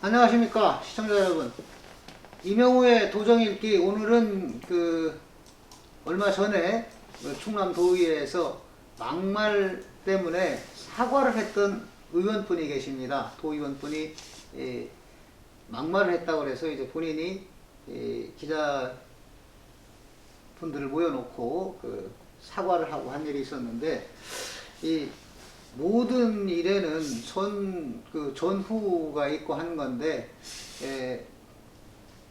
안녕하십니까 시청자 여러분. 이명호의 도정읽기. 오늘은 얼마 전에 충남도의회에서 막말 때문에 사과를 했던 의원분이 계십니다. 도의원분이 막말을 했다고 해서 이제 본인이 기자분들을 모여놓고 사과를 하고 한 일이 있었는데, 이 모든 일에는 전후가 있고 한 건데,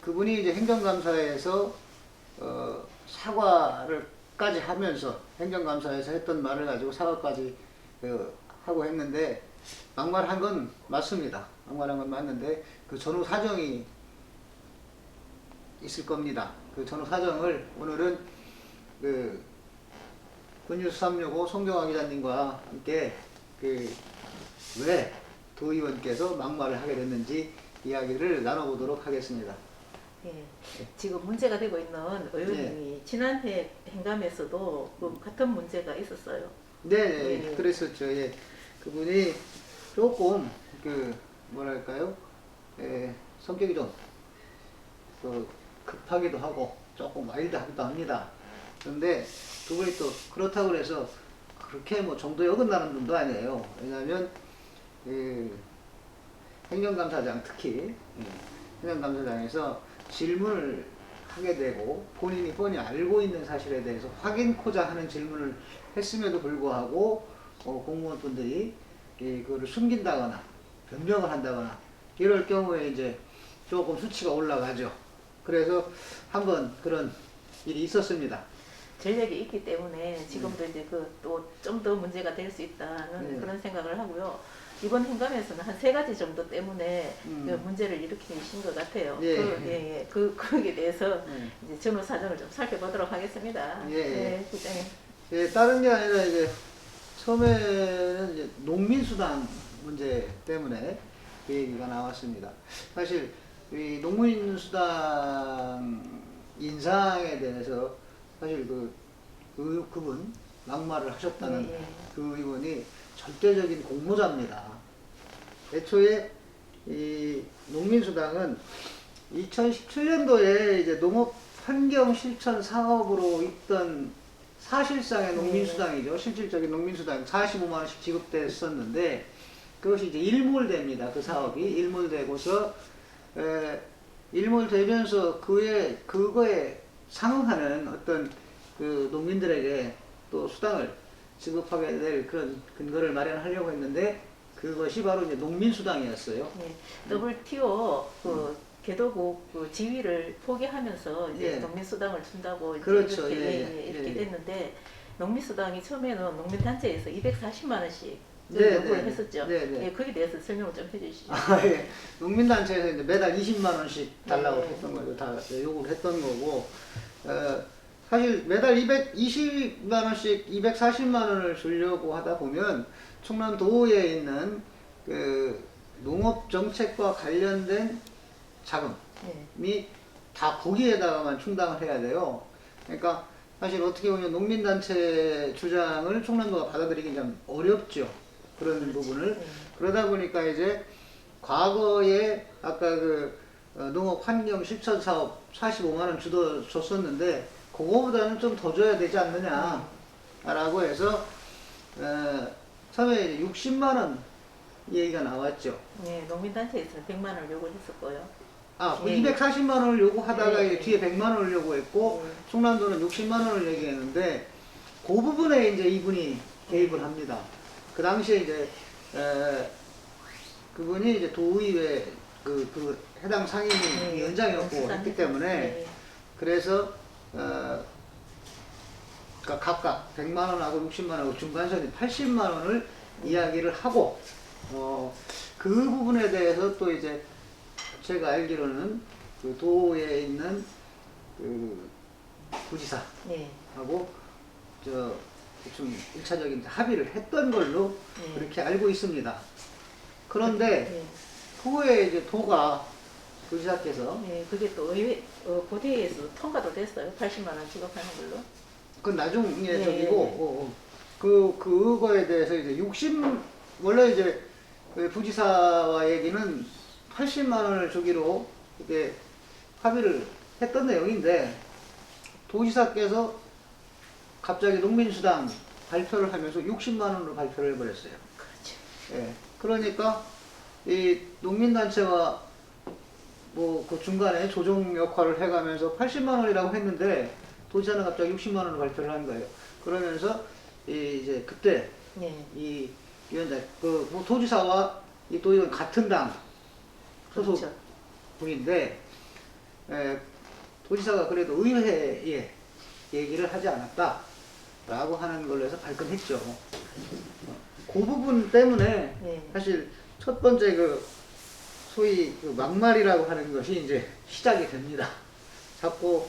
그분이 이제 행정감사에서 사과를까지 하면서, 행정감사에서 했던 말을 가지고 사과까지 하고 했는데, 막말한 건 맞습니다. 막말한 건 맞는데 그 전후 사정이 있을 겁니다. 그 전후 사정을 오늘은 군뉴스 365 송경화 기자님과 함께 왜 도의원께서 막말을 하게 됐는지 이야기를 나눠보도록 하겠습니다. 예, 지금 문제가 되고 있는 의원님이 지난해 행감에서도 같은 문제가 있었어요. 네, 그랬었죠. 예. 그분이 조금 뭐랄까요, 성격이 좀 급하기도 하고 조금 와일드하기도 합니다. 그런데 두 분이 또 그렇다고 해서 그렇게 뭐 정도에 어긋나는 분도 아니에요. 왜냐하면 행정감사장, 특히 행정감사장에서 질문을 하게 되고, 본인이 뻔히 알고 있는 사실에 대해서 확인코자 하는 질문을 했음에도 불구하고 공무원분들이 그거를 숨긴다거나 변명을 한다거나 이럴 경우에 이제 조금 수치가 올라가죠. 그래서 한번 그런 일이 있었습니다. 전력이 있기 때문에 지금도 이제 또 좀 더 문제가 될 수 있다는 그런 생각을 하고요. 이번 행감에서는 한 3가지 정도 때문에 문제를 일으키신 것 같아요. 거기에 대해서 이제 전후 사정을 좀 살펴보도록 하겠습니다. 부장님. 다른 게 아니라 이제 처음에는 이제 농민수당 문제 때문에 그 얘기가 나왔습니다. 사실 이 농민수당 인상에 대해서 사실 그분 막말을 하셨다는 그 의원이 절대적인 공모자입니다. 애초에 이 농민수당은 2017년도에 이제 농업환경실천 사업으로 있던 사실상의 농민수당이죠. 실질적인 농민수당 45만원씩 지급됐었는데, 그것이 이제 일몰됩니다. 그 사업이 일몰되고서 일몰되면서 그거에 상응하는 어떤 농민들에게 또 수당을 지급하게 될 그런 근거를 마련하려고 했는데, 그것이 바로 이제 농민수당이었어요. WTO 개도국 지위를 포기하면서 이제 농민수당을 준다고 그렇죠. 이렇게 됐는데, 농민수당이 처음에는 농민단체에서 240만 원씩 요구를 했었죠. 거기에 대해서 설명을 좀 해주시죠. 농민단체에서 이제 매달 20만 원씩 달라고 했던 거죠. 다 요구를 했던 거고, 사실 매달 220만 원씩 240만 원을 주려고 하다 보면 충남도에 있는 농업정책과 관련된 자금이 다 거기에다가만 충당을 해야 돼요. 그러니까 사실 어떻게 보면 농민단체 주장을 충남도가 받아들이기 좀 어렵죠. 그런 부분을. 그러다 보니까 이제 과거에 아까 농업환경실천사업 45만 원 줬었는데, 그거보다는 좀 더 줘야 되지 않느냐 라고 해서 처음에 60만 원 얘기가 나왔죠. 농민단체에서는 100만 원을 요구했었고요. 240만 원을 요구하다가 뒤에 100만 원을 요구했고, 충남도는 60만 원을 얘기했는데, 그 부분에 이제 이분이 개입을 합니다. 그 당시에 이제 그분이 이제 도의회 해당 상임위 위원장이었고 했기 때문에, 그래서 각각 100만 원하고 60만 원하고 중간선이 80만 원을 이야기를 하고, 그 부분에 대해서 또 이제 제가 알기로는 도에 있는 부지사하고 좀 1차적인 합의를 했던 걸로 그렇게 알고 있습니다. 그런데 후에 이제 도가 부지사께서 그게 또 의회 고대에서 통과도 됐어요. 80만 원 지급하는 걸로. 그건 나중에 저기고, 그거에 대해서 이제 원래 이제 부지사와 얘기는 80만 원을 주기로 이게 합의를 했던 내용인데 도지사께서 갑자기 농민수당 발표를 하면서 60만 원으로 발표를 해버렸어요. 그렇죠. 예. 그러니까 이 농민단체와 뭐 그 중간에 조정 역할을 해가면서 80만 원이라고 했는데 도지사는 갑자기 60만 원으로 발표를 한 거예요. 그러면서 이제 그때 네. 이 위원장 그 도지사와 이 도의원 같은 당 소속 그렇죠. 분인데 도지사가 그래도 의회에 얘기를 하지 않았다라고 하는 걸로 해서 발끈했죠. 그 부분 때문에 네. 사실 첫 번째 그 소위 그 막말이라고 하는 것이 이제 시작이 됩니다. 자꾸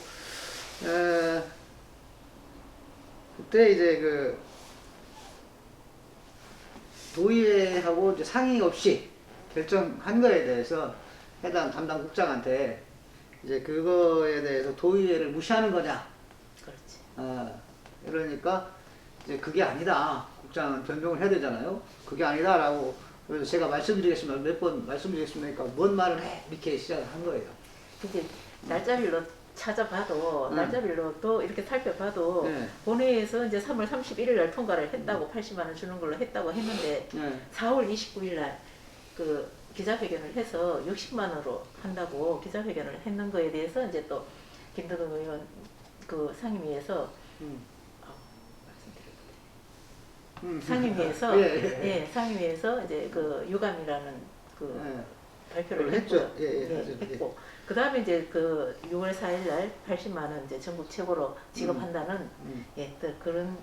그때 이제 그 도의회하고 이제 상의 없이 결정한 거에 대해서 해당 담당 국장한테 이제 그거에 대해서 도의회를 무시하는 거냐. 그렇지. 그러니까 이제 그게 아니다. 국장은 변명을 해야 되잖아요. 그게 아니다라고. 그래서 제가 말씀드리겠습니다. 몇 번 말씀드리겠습니까? 뭔 말을 해? 이렇게 시작을 한 거예요. 근데 날짜별로 찾아봐도 날짜별로 또 이렇게 살펴봐도 네. 본회의에서 이제 3월 31일 날 통과를 했다고 80만 원 주는 걸로 했다고 했는데 네. 4월 29일 날 그 기자회견을 해서 60만 원으로 한다고 기자회견을 했는 거에 대해서 이제 또 김덕은 의원 그 상임위에서 상임위에서 상임위에서 이제 그 유감이라는 그 발표를 했죠. 했고 그 다음에 이제 그 6월 4일 날 80만 원 이제 전국 최고로 지급한다는 또 그런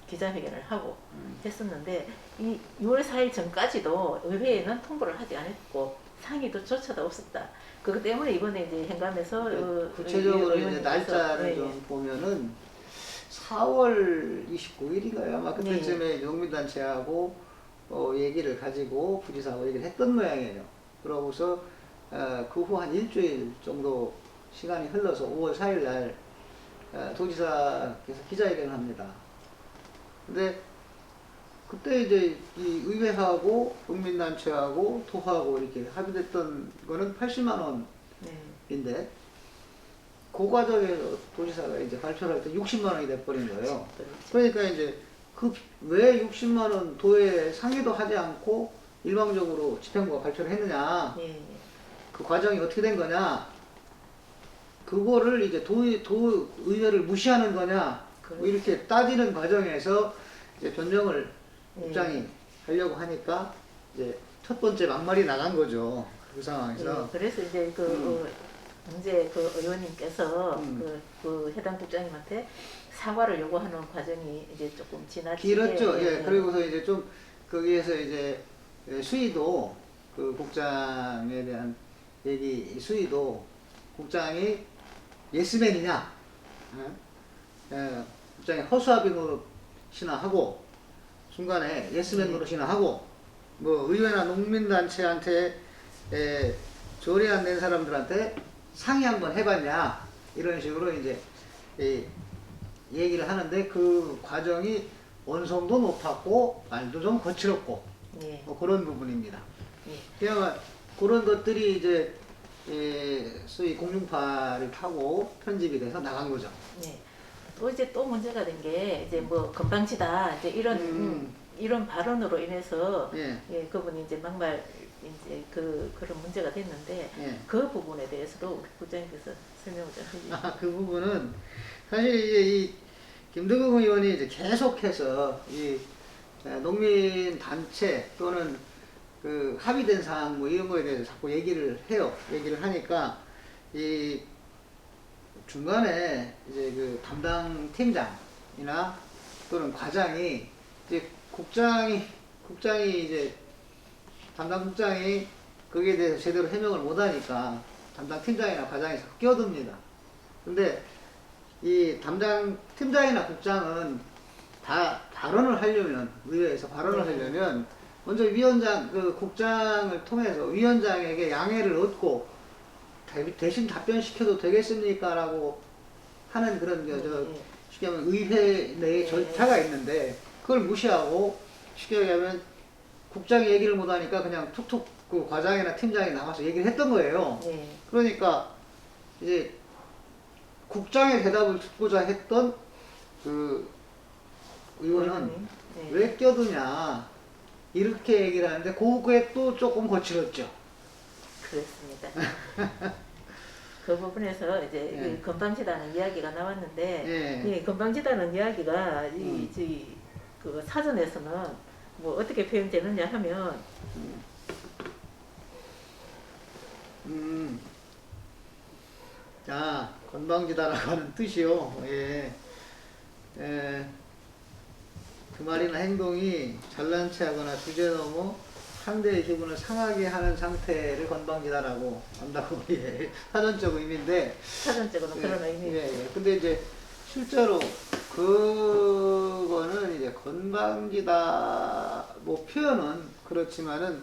기자회견을 하고 했었는데 이 6월 4일 전까지도 의회에는 통보를 하지 않았고 상의도 조차도 없었다. 그것 때문에 이번에 이제 현감에서 구체적으로 이제 날짜를 좀 보면은 4월 29일인가요? 아마 그때쯤에 농민단체하고 얘기를 가지고 부지사하고 얘기를 했던 모양이에요. 그러고서 그 후 한 일주일 정도 시간이 흘러서 5월 4일 날 도지사께서 기자회견을 합니다. 근데 그때 이제 이 의회하고 농민단체하고 토하고 이렇게 합의됐던 거는 80만 원인데 그 과정에서 도지사가 이제 발표를 할 때 60만 원이 돼버린 거예요. 그러니까 이제 그 왜 60만 원 도에 상의도 하지 않고 일방적으로 집행부가 발표를 했느냐. 그 과정이 어떻게 된 거냐. 그거를 이제 도의회를 무시하는 거냐. 뭐 이렇게 따지는 과정에서 이제 변명을 국장이 하려고 하니까 이제 첫 번째 막말이 나간 거죠. 그 상황에서. 그래서 이제 문제 그 의원님께서 그 해당 국장님한테 사과를 요구하는 과정이 이제 조금 지나치게 길었죠. 그리고서 이제 좀 거기에서 이제 수위도 그 국장에 대한 얘기 수위도 국장이 예스맨이냐, 국장이 허수아비 노릇이나 하고 중간에 예스맨 노릇이나 하고 뭐 의회나 농민단체한테 조례 안 낸 사람들한테 상의 한번 해봤냐 이런 식으로 이제 얘기를 하는데 그 과정이 원성도 높았고 말도 좀 거칠었고 뭐 그런 부분입니다. 그냥 그런 것들이 이제 소위 공중파를 타고 편집이 돼서 나간 거죠. 또 이제 또 문제가 된 게 이제 뭐 건방지다 이제 이런 발언으로 인해서 그분이 이제 막말 이제 그런 문제가 됐는데 그 부분에 대해서도 우리 국장님께서 설명을 좀 해주시죠. 그 부분은 사실 이제 이 김덕은 의원이 이제 계속해서 이 농민 단체 또는 그 합의된 사항 뭐 이런 거에 대해서 자꾸 얘기를 해요. 얘기를 하니까 이 중간에 이제 그 담당 팀장이나 또는 과장이 이제 국장이 이제 담당 국장이 거기에 대해서 제대로 해명을 못하니까 담당 팀장이나 과장이 자꾸 끼어듭니다. 근데 이 담당 팀장이나 국장은 다 발언을 하려면 의회에서 발언을 하려면 먼저 위원장 그 국장을 통해서 위원장에게 양해를 얻고 대신 답변시켜도 되겠습니까? 라고 하는 그런 쉽게 하면 의회 내에 절차가 있는데 그걸 무시하고 쉽게 얘기하면 국장이 얘기를 못하니까 그냥 툭툭 그 과장이나 팀장이 나와서 얘기를 했던 거예요. 네. 그러니까 이제 국장의 대답을 듣고자 했던 그 의원은 네. 왜 껴드냐 이렇게 얘기를 하는데 그게 또 조금 거칠었죠. 그렇습니다. 그 부분에서 이제 예. 그 건방지다는 이야기가 나왔는데 예. 이 건방지다는 이야기가 그 사전에서는 뭐 어떻게 표현되느냐 하면 자, 건방지다라고 하는 뜻이요. 예. 예. 그 말이나 행동이 잘난 체하거나 주제 넘어 상대의 기분을 상하게 하는 상태를 건방지다라고 한다고 예. 사전적 의미인데 사전적으로 그런 의미. 예. 근데 이제 실제로 그거는 이제 건방지다 뭐 표현은 그렇지만은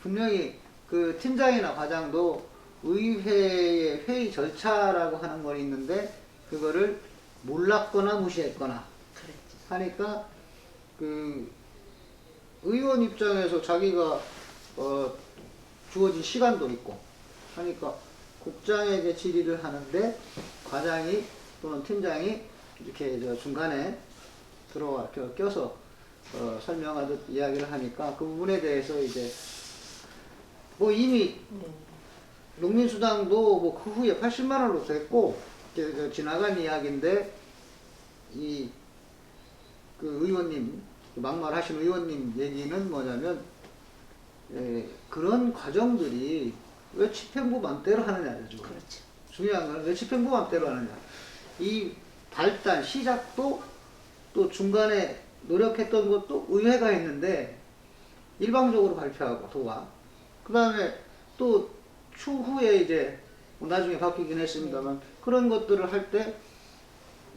분명히 그 팀장이나 과장도 의회의 회의 절차라고 하는 건 있는데 그거를 몰랐거나 무시했거나 그랬죠. 하니까 그 의원 입장에서 자기가 주어진 시간도 있고 하니까 국장에게 질의를 하는데 과장이 또는 팀장이 이렇게 저 중간에 들어와 껴서 설명하듯 이야기를 하니까 그 부분에 대해서 이제 뭐 이미 농민수당도 뭐 그 후에 80만 원으로 됐고 지나간 이야기인데 이 그 의원님 막말하신 의원님 얘기는 뭐냐면 그런 과정들이 왜 집행부 맘대로 하느냐죠. 그렇죠. 중요한 건 왜 집행부 맘대로 하느냐. 이 발단 시작도 또 중간에 노력했던 것도 의회가 했는데 일방적으로 발표하고 도가 그 다음에 또 추후에 이제 나중에 바뀌긴 했습니다만 그런 것들을 할 때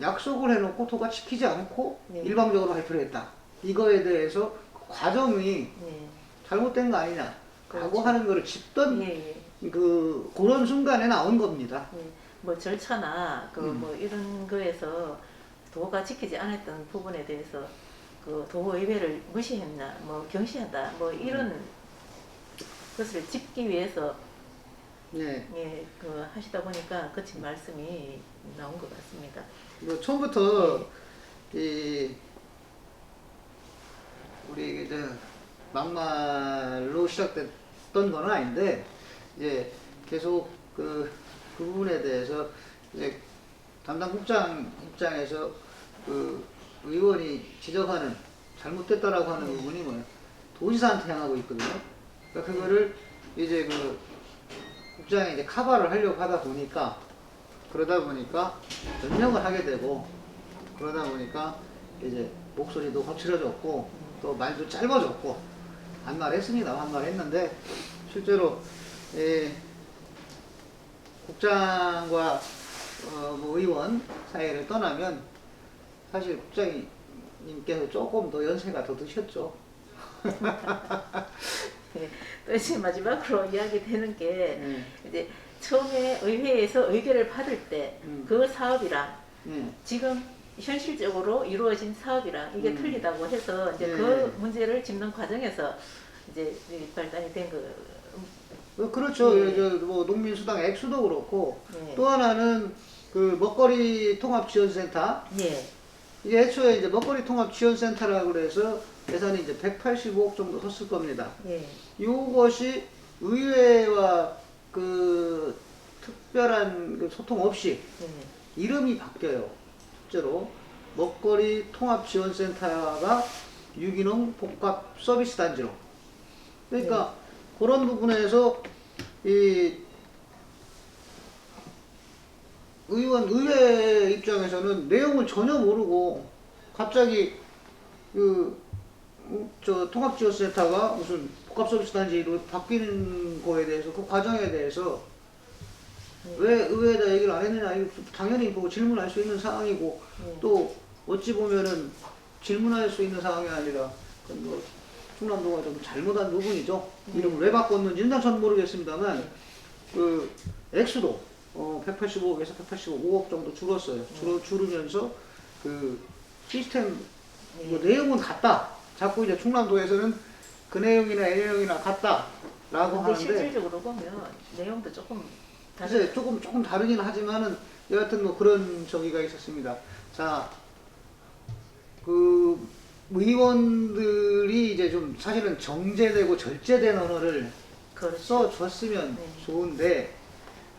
약속을 해놓고 도가 지키지 않고 일방적으로 발표를 했다. 이거에 대해서 그 과정이 잘못된 거 아니냐 라고 하는 거를 짚던 그런 순간에 나온 겁니다. 뭐 절차나 그 뭐 이런 거에서 도가 지키지 않았던 부분에 대해서 그 도의회를 무시했나 뭐 경시하다 뭐 이런 것을 짚기 위해서 예, 그 하시다 보니까 거친 말씀이 나온 것 같습니다. 뭐 처음부터 이 우리 이제 막말로 시작됐던 건 아닌데 이제 계속 그 부분에 대해서 이제 담당 국장 입장에서 그 의원이 지적하는 잘못됐다라고 하는 부분이 뭐예요? 도지사한테 향하고 있거든요. 그러니까 그거를 이제 그 국장이 이제 커버를 하려고 하다 보니까 그러다 보니까 변명을 하게 되고 그러다 보니까 이제 목소리도 거칠어졌고 또 말도 짧아졌고 한 말 했습니다. 한 말 했는데 실제로 국장과 뭐 의원 사이를 떠나면 사실 국장님께서 조금 더 연세가 더 드셨죠. 네, 또 이제 마지막으로 이야기되는 게 이제 처음에 의회에서 의결을 받을 때 그 사업이랑 지금 현실적으로 이루어진 사업이랑 이게 틀리다고 해서 이제 그 문제를 짚는 과정에서 이제 발단이 된 거. 그렇죠. 뭐 농민수당 액수도 그렇고 또 하나는 그 먹거리 통합지원센터. 이게 애초에 이제 먹거리 통합지원센터라고 그래서 예산이 이제 185억 정도 썼을 겁니다. 이것이 의회와 그 특별한 그 소통 없이 이름이 바뀌어요. 실제로 먹거리 통합지원센터가 유기농 복합 서비스 단지로. 그러니까 그런 부분에서 이 의회 입장에서는 내용을 전혀 모르고 갑자기 저 통합지원센터가 무슨 복합서비스단지로 바뀌는 거에 대해서 그 과정에 대해서 왜 의회에다 얘기를 안 했느냐 이거 당연히 그거 질문할 수 있는 상황이고 또 어찌 보면은 질문할 수 있는 상황이 아니라 뭐 충남도가 좀 잘못한 부분이죠. 이름을 왜 바꿨는지는 전 모르겠습니다만 그 액수도 185억에서 185억 정도 줄었어요. 줄으면서 그 시스템 뭐 내용은 같다. 자꾸 이제 충남도에서는 그 내용이나 이 내용이나 같다. 라고 근데 하는데 실질적으로 보면 내용도 조금 글쎄 조금 다르긴 하지만은 여하튼 뭐 그런 저기가 있었습니다. 자, 그 의원들이 이제 좀 사실은 정제되고 절제된 언어를 그렇죠. 써줬으면 네. 좋은데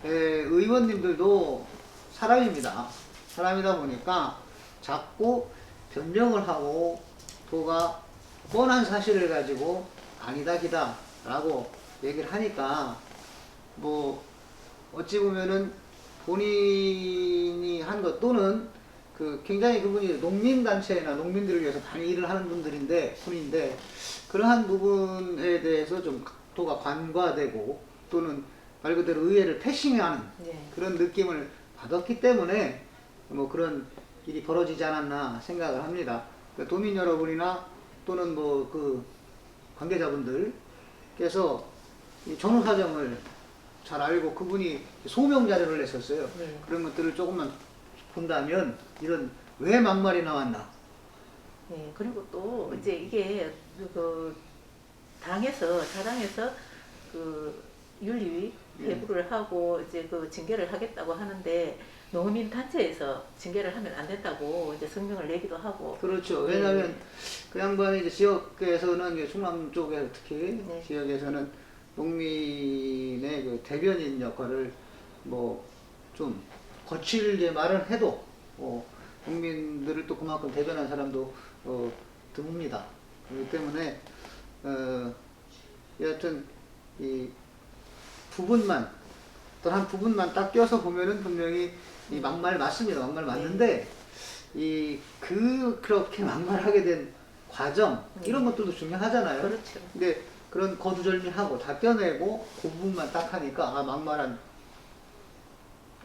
의원님들도 사람입니다. 사람이다 보니까 자꾸 변명을 하고 또가 뻔한 사실을 가지고 아니다 기다 라고 얘기를 하니까 뭐 어찌 보면은 본인이 한 것 또는 그 굉장히 그분이 농민단체나 농민들을 위해서 많이 일을 하는 분인데 그러한 부분에 대해서 좀 각도가 관과되고 또는 말 그대로 의회를 패싱하는 네. 그런 느낌을 받았기 때문에 뭐 그런 일이 벌어지지 않았나 생각을 합니다. 그러니까 도민 여러분이나 또는 뭐 그 관계자분들께서 이 전후 사정을 잘 알고 그분이 소명 자료를 냈었어요. 네. 그런 것들을 조금만 본다면 이런 왜 막말이 나왔나. 네, 그리고 또 이제 이게 그 당에서 자당에서 그 윤리위 회부를 하고 이제 그 징계를 하겠다고 하는데 농민 단체에서 징계를 하면 안 된다고 이제 성명을 내기도 하고. 그렇죠. 왜냐하면 그 양반이 이제 지역에서는 이제 충남 쪽에 특히 네. 지역에서는 농민의 그 대변인 역할을 뭐 좀 거칠게 말을 해도 농민들을 또 그만큼 대변한 사람도 드뭅니다. 그렇기 때문에 여하튼 이 부분만 어떤 한 부분만 딱 껴서 보면은 분명히 이 막말 맞습니다. 막말 맞는데 그렇게 막말하게 된 과정 이런 것들도 중요하잖아요. 그렇죠. 근데 그런 거두절미하고 다 껴내고 그 부분만 딱 하니까 막말한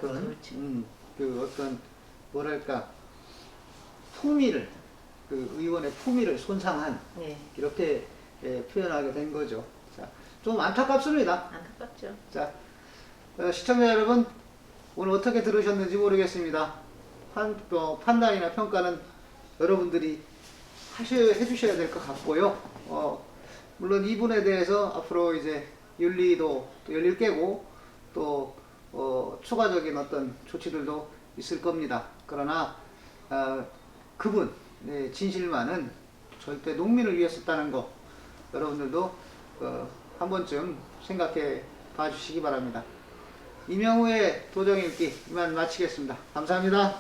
그런 그렇죠. 그 어떤 뭐랄까 품위를 그 의원의 품위를 손상한 네. 이렇게 표현하게 된 거죠. 자, 좀 안타깝습니다. 안타깝죠. 자, 시청자 여러분 오늘 어떻게 들으셨는지 모르겠습니다. 판단이나 평가는 여러분들이 해주셔야 될 것 같고요. 물론 이분에 대해서 앞으로 이제 윤리도 또 열릴 깨고 또 추가적인 어떤 조치들도 있을 겁니다. 그러나 그분 진실만은 절대 농민을 위해 썼다는 거 여러분들도 한 번쯤 생각해 봐 주시기 바랍니다. 이명우의 도정읽기 이만 마치겠습니다. 감사합니다.